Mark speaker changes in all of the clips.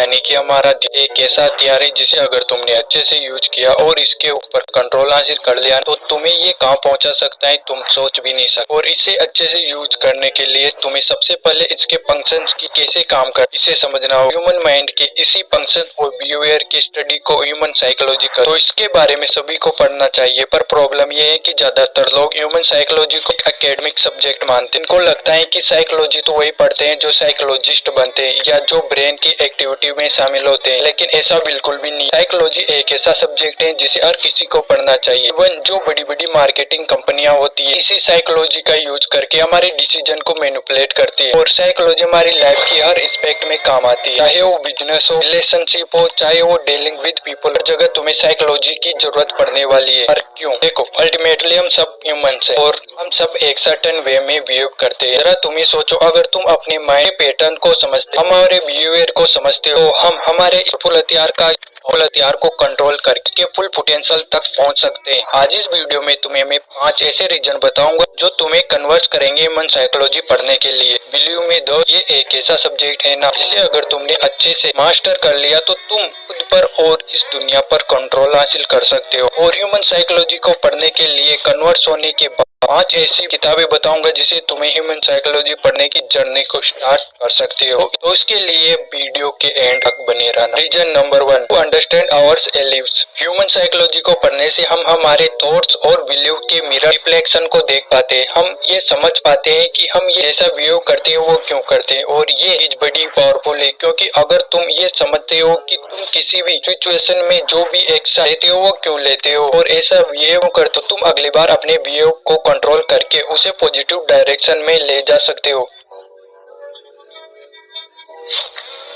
Speaker 1: यानी कि हमारा एक ऐसा हथियार है जिसे अगर तुमने अच्छे से यूज किया और इसके ऊपर कंट्रोल हासिल कर लिया तो तुम्हें ये कहाँ पहुंचा सकता है तुम सोच भी नहीं सकते। और इसे अच्छे से यूज करने के लिए तुम्हें सबसे पहले इसके फंक्शंस की कैसे काम कर इसे समझना हो। ह्यूमन माइंड के इसी फंक्शन और बिहेवियर की स्टडी को ह्यूमन साइकोलॉजी कर, तो इसके बारे में सभी को पढ़ना चाहिए। पर प्रॉब्लम ये है कि ज्यादातर लोग ह्यूमन साइकोलॉजी को एकेडमिक सब्जेक्ट मानते हैं। इनको लगता है कि साइकोलॉजी तो वही पढ़ते हैं जो साइकोलॉजिस्ट बनते हैं या जो ब्रेन की एक्टिविटी में शामिल होते हैं, लेकिन ऐसा बिल्कुल भी नहीं। साइकोलॉजी एक ऐसा सब्जेक्ट है जिसे हर किसी को पढ़ना चाहिए। इवन जो बड़ी बड़ी मार्केटिंग कंपनियां होती है इसी साइकोलॉजी का यूज करके हमारे डिसीजन को मैनिपुलेट करती है। और साइकोलॉजी हमारी लाइफ की हर एस्पेक्ट में काम आती है, चाहे वो बिजनेस हो, रिलेशनशिप हो, चाहे वो डीलिंग विद पीपल, हर जगह तुम्हें साइकोलॉजी की जरूरत पड़ने वाली है। पर क्यों? देखो, अल्टीमेटली हम सब ह्यूमंस हैं और हम सब एक सर्टेन वे में बिहेव करते हैं। जरा तुम ही सोचो, अगर तुम अपने माइंड पैटर्न को समझते, हमारे बिहेवियर को समझते हो, हम हमारे फुल हथियार को कंट्रोल करके फुल पोटेंशियल तक पहुंच सकते हैं। आज इस वीडियो में तुम्हें मैं 5 ऐसे रीजन बताऊंगा जो तुम्हें कन्वर्ट करेंगे ह्यूमन साइकोलॉजी पढ़ने के लिए। बिलीव मी दो, ये एक ऐसा सब्जेक्ट है ना जिसे अगर तुमने अच्छे से मास्टर कर लिया तो तुम खुद पर और इस दुनिया पर कंट्रोल हासिल कर सकते हो। और ह्यूमन साइकोलॉजी को पढ़ने के लिए कन्वर्ट होने के बाद 5 ऐसी किताबें बताऊंगा जिसे तुम्हें ह्यूमन साइकोलॉजी पढ़ने की जर्नी को स्टार्ट कर सकते हो। तो इसके लिए वीडियो के एंड तक बने रहना। Reason number 1, to understand ourselves. Human psychology को पढ़ने से हम हमारे थॉट्स और बिलीव के मिरर रिफ्लेक्शन को देख पाते हैं। हम ये समझ पाते हैं कि हम ये जैसा बिहेव करते हैं वो क्यों करते हैं। और ये चीज बड़ी पावरफुल है, क्योंकि अगर तुम ये समझते हो कि तुम किसी भी सिचुएशन में जो भी एक्शन लेते हो वो क्यों लेते हो और ऐसा बिहेव करते हो, तुम अगली बार अपने बिहेव को कंट्रोल करके उसे पॉजिटिव डायरेक्शन में ले जा सकते हो।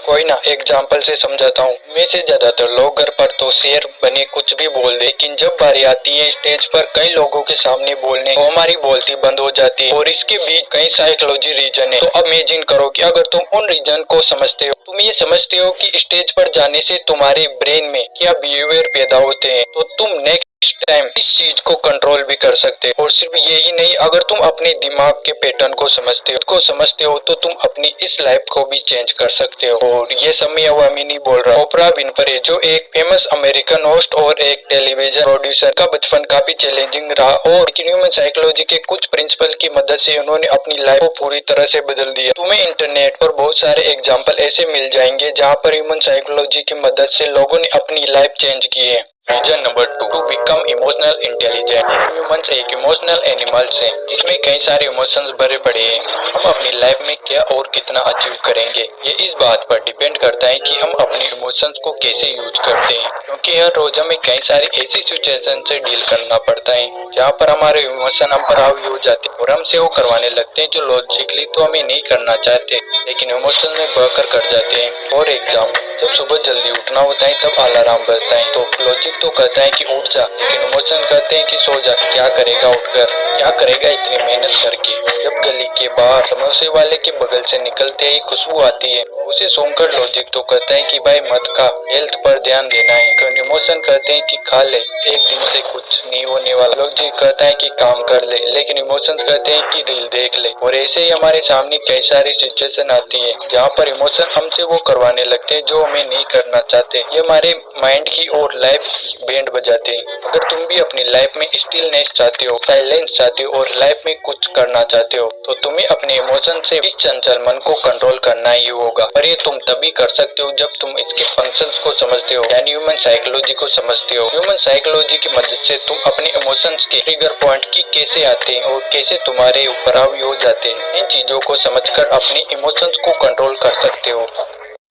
Speaker 1: कोई ना एग्जाम्पल से समझाता हूँ। में से ज्यादातर लोग घर पर तो शेर बने कुछ भी बोल दे, लेकिन जब बारी आती है स्टेज पर कई लोगों के सामने बोलने, तो हमारी बोलती बंद हो जाती है। और इसके बीच कई साइकोलॉजी रीजन है। तो इमेजिन करो कि अगर तुम उन रीजन को समझते हो, तुम ये समझते हो कि स्टेज पर जाने से तुम्हारे ब्रेन में क्या बिहेवियर पैदा होते हैं, तो तुम नेक्स्ट टाइम इस चीज को कंट्रोल भी कर सकते हो। और सिर्फ यही नहीं, अगर तुम अपने दिमाग के पैटर्न को समझते हो तो तुम अपनी इस लाइफ को भी चेंज कर सकते हो। और ये सब मैं अवामी नहीं बोल रहा। ओपरा विनफ्रे जो एक फेमस अमेरिकन होस्ट और एक टेलीविजन प्रोड्यूसर का बचपन काफी चैलेंजिंग रहा, और लेकिन ह्यूमन साइकोलॉजी के कुछ प्रिंसिपल की मदद से उन्होंने अपनी लाइफ को पूरी तरह से बदल दिया। तुम्हें इंटरनेट पर बहुत सारे एग्जाम्पल ऐसे मिल जाएंगे जहाँ पर ह्यूमन साइकोलॉजी की मदद से लोगों ने अपनी लाइफ चेंज की है। Reason number 2, to become emotional intelligent. Humans एक इमोशनल एनिमल्स हैं जिसमें कई सारे इमोशंस भरे पड़े हैं। हम अपनी लाइफ में क्या और कितना अचीव करेंगे ये इस बात पर डिपेंड करता है कि हम अपने इमोशंस को कैसे यूज करते हैं, क्योंकि हर रोज हमें कई सारी ऐसी सिचुएशन से डील करना पड़ता है जहाँ पर हमारे इमोशन हम पर हावी हो जाते हैं और हमसे वो करवाने लगते हैं जो लॉजिकली तो हमें नहीं करना चाहते, लेकिन इमोशन में बहकर कर जाते हैं। फॉर एग्जाम्पल, जब सुबह जल्दी उठना होता है तब अलार्म बजता है, तो लॉजिक तो कहता है कि उठ जा, लेकिन इमोशन कहते हैं कि सो जा, क्या करेगा उठकर, क्या करेगा इतनी मेहनत करके। जब गली के बाहर समोसे वाले के बगल से निकलते ही खुशबू आती है, उसे सुनकर लॉजिक तो कहता है कि भाई मत खा, हेल्थ पर ध्यान देना है। इमोशन कहते हैं कि खा ले, एक दिन से कुछ नहीं होने वाला। लॉजिक कहता है कि काम कर ले, लेकिन इमोशंस कहते हैं कि रील देख ले। और ऐसे ही हमारे सामने कई सारी सिचुएशन आती है जहाँ पर इमोशन हमसे वो करवाने लगते हैं जो हमें नहीं करना चाहते। ये हमारे माइंड की और लाइफ की बैंड बजाते हैं। अगर तुम भी अपनी लाइफ में स्टिलनेस चाहते हो, साइलेंस चाहते हो और लाइफ में कुछ करना चाहते हो, तो तुम्हें अपने इमोशन से इस चंचल मन को कंट्रोल करना ही होगा। पर ये तुम तभी कर सकते हो जब तुम इसके फंक्शंस को समझते हो, यानी ह्यूमन साइकोलॉजी को समझते हो। ह्यूमन साइकोलॉजी की मदद से तुम अपने इमोशंस के ट्रिगर पॉइंट की कैसे आते हैं और कैसे तुम्हारे ऊपर हावी हो जाते हैं, इन चीजों को समझकर अपने इमोशंस को कंट्रोल कर सकते हो।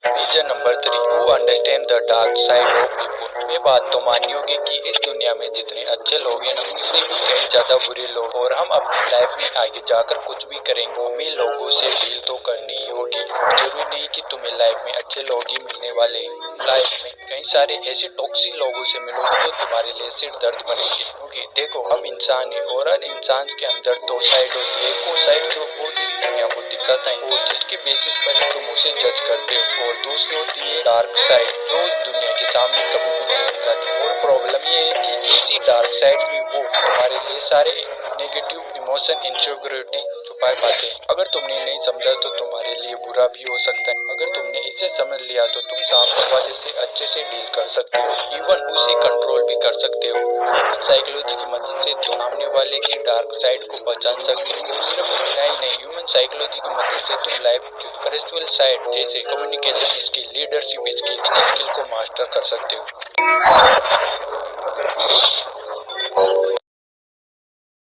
Speaker 1: Reason number 3, to understand the dark side of people. ये बात तो माननी होगी कि इस दुनिया में जितने अच्छे लोग हैं ना, उससे भी कई ज्यादा बुरे लोग, और हम अपनी लाइफ में आगे जाकर कुछ भी करेंगे हमें लोगों से डील तो करनी ही होगी। जरूरी नहीं कि तुम्हें लाइफ में अच्छे लोग ही मिलने वाले हैं, लाइफ में कई सारे ऐसे टॉक्सिक लोगों से मिलोगे जो तुम्हारे लिए सिर दर्द बनेंगे। क्योंकि देखो, हम इंसान हैं और हर इंसान के अंदर 2 साइड होती है। एक वो साइड जो इस दुनिया को दिखाता है और जिसके बेसिस पर तुम उसे जज करते हो, और दूसरी होती है डार्क साइड जो उस दुनिया के सामने कभी भी नहीं दिखाती। और प्रॉब्लम ये है कि इसी डार्क साइड में वो हमारे लिए सारे नेगेटिव इमोशन इनसिक्योरिटी छुपा पाते हैं। अगर तुमने नहीं समझा तो तुम्हारे लिए बुरा भी हो सकता है। अगर तुमने इसे समझ लिया तो तुम सामने वाले से अच्छे से डील कर सकते हो, इवन उसे कंट्रोल भी कर सकते हो। साइकोलॉजी की मदद से तुम सामने वाले की डार्क साइड को पहचान सकते हो। सिर्फ इतना ही नहीं, ह्यूमन साइकोलॉजी की मदद से तुम लाइफ की स्पिरिचुअल साइड जैसे कम्युनिकेशन स्किल, लीडरशिप स्किल, इन स्किल को मास्टर कर सकते हो।